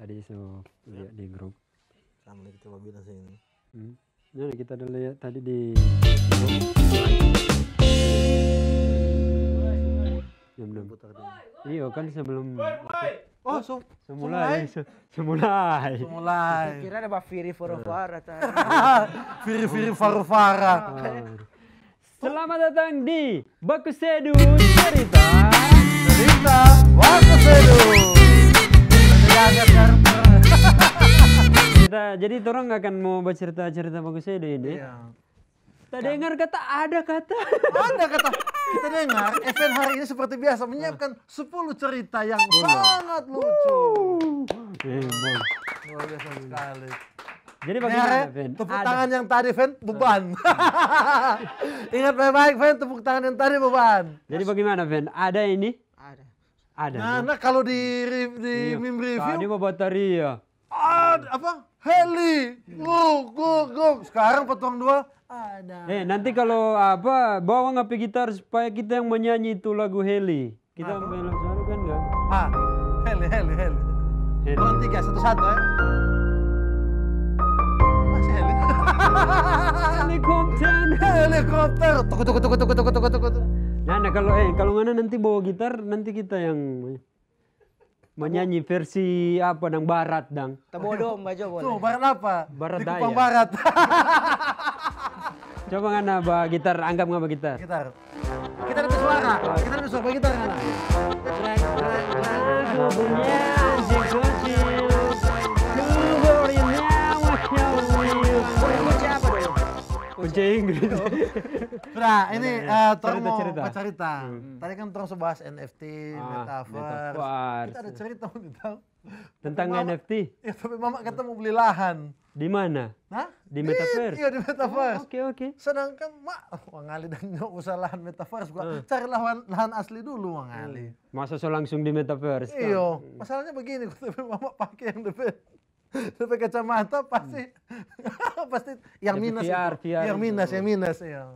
tadi so lihat di grup. Sama kita mau bilang sini. Nah, kita udah lihat tadi di grup. Iya kan sebelum Oh, semulai. Kira ada Firi Farufara tadi. Firi Farufara. Selamat datang di Bakusedu Cerita. Jadi orang akan mau bercerita-cerita Bakusedu ini. Iya. Tak dengar kata ada kata. Ada kata. Kita dengar event hari ini seperti biasa menyiapkan 10 cerita yang sangat lucu. Luar biasa sekali. Jadi bagaimana, Fen? Tepuk tangan yang tadi, Fen, beban. Ingat baik-baik, Fen, tepuk tangan yang tadi beban. Jadi bagaimana, Fen? Ada ini? Ada. Nah, kalau di meme review. Tadi mau bateria. Apa? Heli. Go. Sekarang potong 2. Ada. Nanti kalau apa bawa ngapi gitar supaya kita yang menyanyi itu lagu Heli. Kita ambil suara kan enggak? Heli. Orang 3, 1-1 ya. Masih heli. Helikopter. Tunggu. Nah, kalau mana nanti bawa gitar nanti kita yang menyanyi versi apa dang barat dang. Tabo domba aja boleh. Tuh, barat apa? Barat di daya. Kupang Barat. Coba ngana bawa gitar, anggap ngapa gitar. Gitar. Kita ada suara. Kita ada suara gitar ngana. Kunci Inggris. Nah, ini Torang mau cerita. bercerita. Tadi kan Torang bahas NFT, metaverse. Kita ada cerita mau tahu. Tentang NFT? Ya, tapi Mama kata mau beli lahan. Di mana? Hah? Di metaverse? Iya, di metaverse. Oke. Sedangkan Wang Ali dan nyok usah lahan metaverse. Cari lahan asli dulu, Wang Ali. Masa so langsung di metaverse? Iya. Masalahnya begini, tapi Mama pakai yang DP kacamata pasti yang minus VR, itu. Yang minus ya.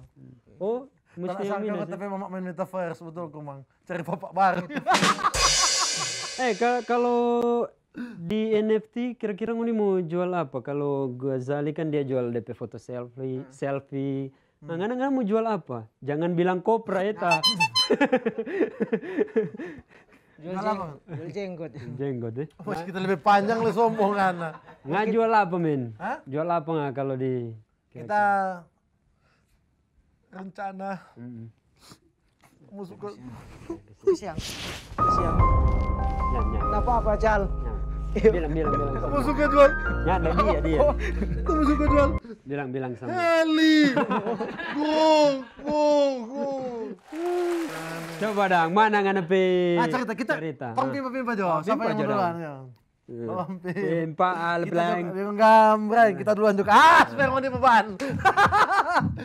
Oh, mesti yang minus. Tapi Mama main metaverse betul Kumang. Cari bapak baru. Kalau di NFT kira-kira ini mau jual apa? Kalau Ghazali kan dia jual DP foto selfie. Nah, ngana mau jual apa? Jangan bilang kopra eta. Jual jenggot. Jenggot deh. Mas kita lebih panjang lu sombong Ana. Nggak jual apa, Men? Hah? Jual apa nggak kalau di kita rencana musuh Siang. Nyan. Apa Jal? Bilang. kamu suka jual Nyan, dia. kamu suka jual Bilang sama. Heli. Go. Coba dang, mana ngana pe? Cerita kita. Pimpa jawab. Siapa yang duluan ya? Pimpa Alblank. Kita gambar, kita duluan juga. Supaya mau beban.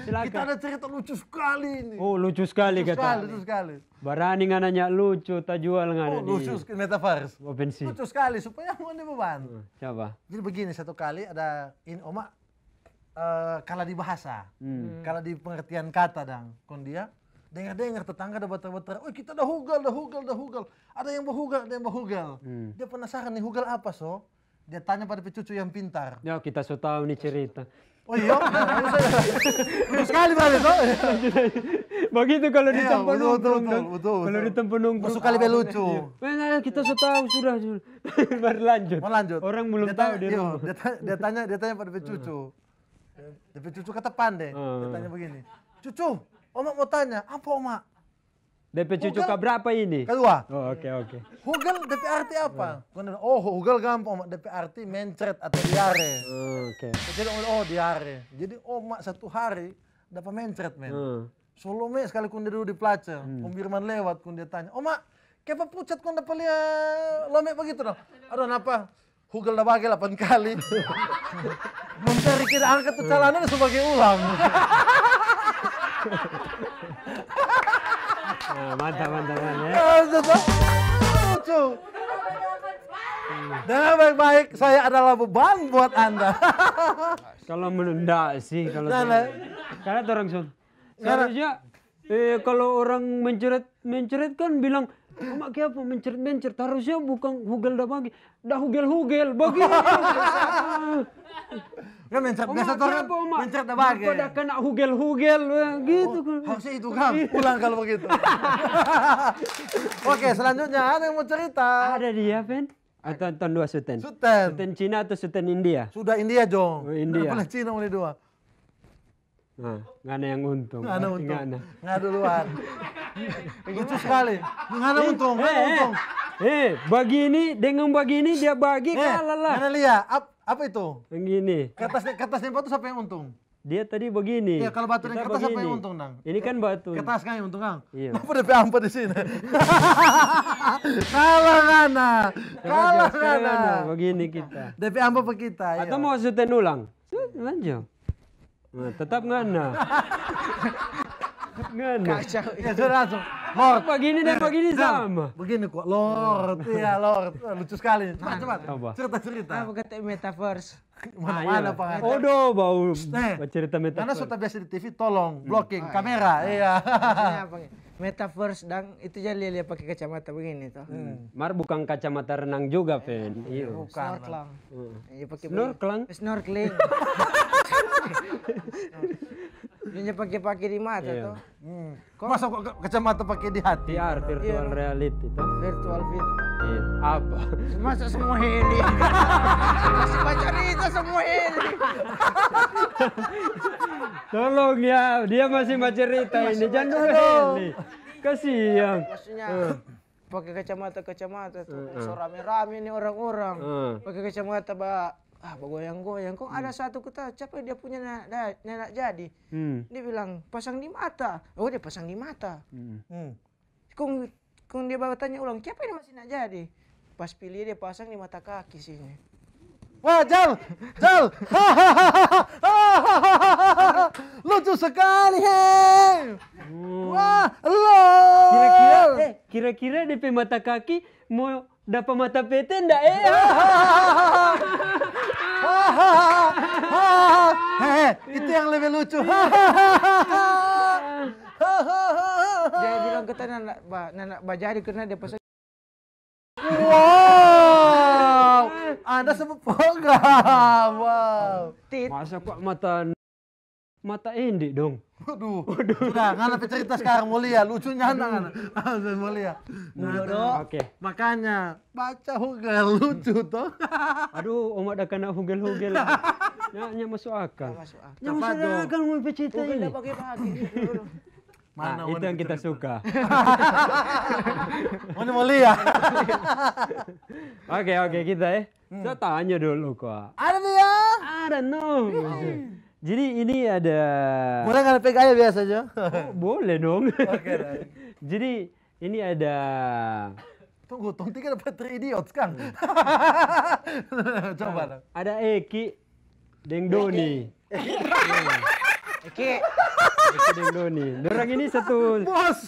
Kita ada cerita lucu sekali ini. Oh, lucu sekali kata. Lucu sekali. Barani ngananya lucu, tak jual ngana di. Lucu metaverse. Opensi. Lucu sekali supaya mau beban. Coba. Jadi begini, satu kali ada ini Oma kalah di bahasa, kalah di pengertian kata dang. Kon dia dengar tetangga ada bater-bater, oh kita dah hugal. Ada yang berhugal. Dia penasaran nih hugal apa so? Dia tanya pada cucu yang pintar. Ya kita so tahu nih cerita. Oh iya, lucu sekali berarti so. Begitu kalau di tempat nongkrong. Betul. Kalau di tempat nongkrong. Masuk kali lucu. Nah, kita so tahu sudah. Baru lanjut. Mau lanjut. Orang belum tahu di rumah. Dia tanya pada cucu. Dia cucu kata pandai. Dia tanya begini. Cucu, Oma mau tanya, apa Oma? DP cucu berapa ini? Kedua. Oh, oke. Hugal DP arti apa? Oh, hugal gampang, DP arti mencret atau diare. Oke. Jadi diare. Jadi Oma satu hari dapat mencret men. Solome sekali kun dia duduk di plaza, Om Birman lewat kun dia tanya, Oma, kenapa pucat kun dapat lihat lome begitu dong? Aduh, kenapa? Hugal dah bagi 8 kali. Mencari kira angkat tuh calanan sebagai ulang. Mantap ya. Lucu. Dengan baik-baik, saya adalah beban buat Anda. Kalau menunda sih, karena orang seharusnya kalau orang mencret kan bilang Mak apa mencret-mencret, harusnya bukan hugel dah bagi, dah hugel-hugel bagi. Kan mencret biasa tuh kan mencret dah bagi. Dah kena hugel-hugel gitu kan. Harusnya itu kan, pulang kalau begitu. Oke, selanjutnya ada yang mau cerita. Ada dia, Pen? Atau tahun 2 Suten? Suten. Suten Cina atau Suten India? Sudah India, Jong. Oh, India. Boleh Cina, boleh dua. Nah, nggak ada yang untung. Nggak ada Pasti untung. nggak ada. Nggak duluan. Lucu sekali. Nggak ada untung, nggak ada untung. Begini dengan begini dia bagi kalah lah. Mana lihat? Apa itu? Yang gini. Kertasnya batu siapa yang untung? Dia tadi begini. Iya, kalau batu dan Kita kertas siapa begini. yang untung, Nang? Ini kan batu. Kertas kan yang untung, Kang? Iya. Kenapa DP ampa di sini? Kalah Ngana. Kalah Sekarang Ngana. ano, begini kita. DP ampa pe kita. Iya. Atau mau Suten ulang? Lanjut. Nah, tetap nggak ada. Nggak ada. Kacau. Ya sudah langsung. Lord. Begini dan begini sama. Begini kok, Lord. Iya, Lord. Lucu sekali. Cepat. Apa? Cerita. Apa kata metaverse? Mana Pak? Odo bau Karena cerita metafor. sudah biasa di TV, tolong blocking kamera. Iya. Maksudnya apa? Metaverse dan itu jadi lihat pakai kacamata begini tuh. Mar bukan kacamata renang juga, Fen. Iya. Snorkeling. Iya pakai Snorkeling? Snorkeling. Dia pakai di mata Iya. tuh. Masa kok kacamata pakai di hati? VR, virtual reality itu. Virtual fit. Iya. Apa? Masa semua heli. Masih baca cerita semua heli. Tolong ya, dia masih mau cerita ini. Jangan dulu Heli. Kasihan. Maksudnya pakai kacamata tuh. So rame-rame nih orang-orang. Pakai kacamata bergoyang-goyang. Kok ada satu kita capek dia punya nenek jadi. Dia bilang pasang di mata. Oh dia pasang di mata. Kung dia bawa tanya ulang, siapa ini masih nak jadi? Pas pilih dia pasang di mata kaki sini. Wah, Jal. Lucu sekali, hei. Wah, lo. Kira-kira DP mata kaki mau dapat mata PT enggak Itu yang lebih lucu. Dia bilang kita nak bajari karena dia pasang. Wow, Anda sebut program. Wow. Masa kok mata Endi dong? Waduh. Sudah, ngana cerita sekarang mulia, lucunya ngana. Mulia. Oke. Makanya baca hugel lucu toh. Aduh, omak dah kena hugel-hugel. Nya masuk akal. Masuk akal. Nya masuk akal mau cerita Udah ini. pagi-pagi dulu. Nah, itu yang kita suka. Mana mulia? Oke, kita Saya tanya dulu kok. Ada dia. Ada no. Jadi ini ada. Boleh nggak pegang aja biasa aja? Oh, boleh dong. Oke. Jadi ini ada. Tunggu, tiga dapat 3 idiots kan? Coba dong. Ada Eki Deng Doni. Oke. Eki Deng Doni. Dorang ini satu. Bos.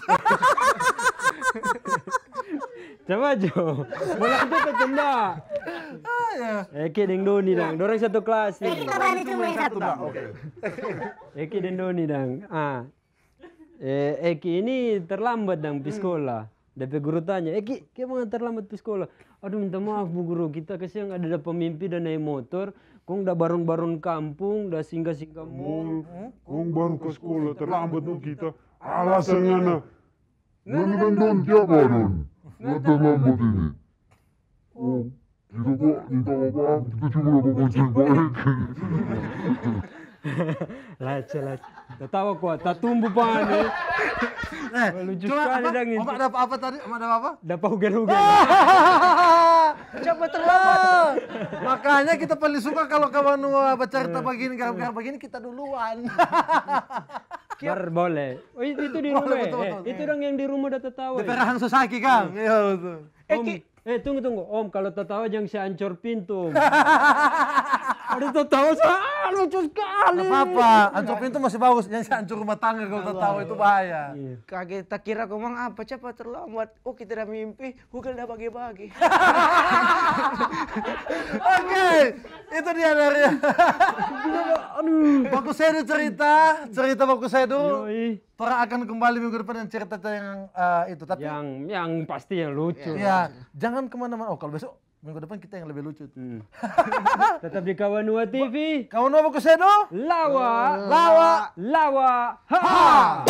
Coba Jo. Bola itu ketenda. Eki Deng Doni dang. Dorang satu kelas nih. Cuma yang satu dah. Oke. Eki Deng Doni dang. Eki ini terlambat dang di sekolah. DP guru tanya, Eki, kemana terlambat di sekolah? Aduh minta maaf Bu Guru, kita kesian ada pemimpi dan naik motor. Kong dah baron-baron kampung, dah singgah-singgah mall. Kong baru ke sekolah terlambat dong kita. Alasannya nah. Nani don siapa don? Nggak terlambat ini. Oh, kita kok minta maaf, kita cuma dapat bocor baik. Laca. Tertawa kuat, tak tumbuh pane. Lucu sekali dang ini. Omak dapat apa tadi? Omak dapat apa? Dapat hugel-hugel. Coba terlambat. Makanya kita paling suka kalau kawan bercerita begini, gara-gara begini kita duluan. Boleh. Oh, itu di rumah. Betul. Itu dong yang di rumah udah tertawa. DP Rahang Sosaki kan? Iya betul. Om, tunggu. Om, kalau tertawa jangan saya hancur pintu. Ada tertawa lucu sekali. Gak apa-apa, hancur pintu masih bagus. Yang hancur rumah tangga kalau tertawa itu bahaya. Kaget tak kira ngomong apa cepat terlambat. Oh kita udah mimpi, Google udah bagi-bagi. Oke, Itu dia dari Baku Sedu cerita Baku Sedu. Tora akan kembali minggu depan dengan cerita yang itu, tapi yang pasti yang lucu. Ya, jangan kemana-mana. Oh, kalau besok minggu depan kita yang lebih lucu. Tetap di Kawanua TV. Kawanua Baku Sedu. Lawa. Ha.